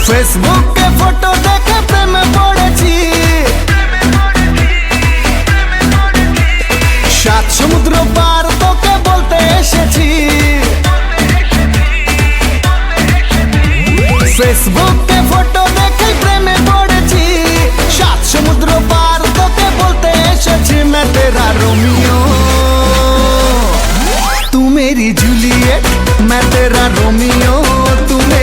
ফেসবুকে ফটো দেখে প্রেমে পড়েছি, সাত সমুদ্র পার তোকে বলতে এসেছি। ফেসবুকে ফটো দেখে প্রেমে পড়েছি, সাত সমুদ্র পার তোকে বলতে এসেছি। मैं तेरा रोमियो तू मेरी जूलियट, मैं तेरा रोमियो।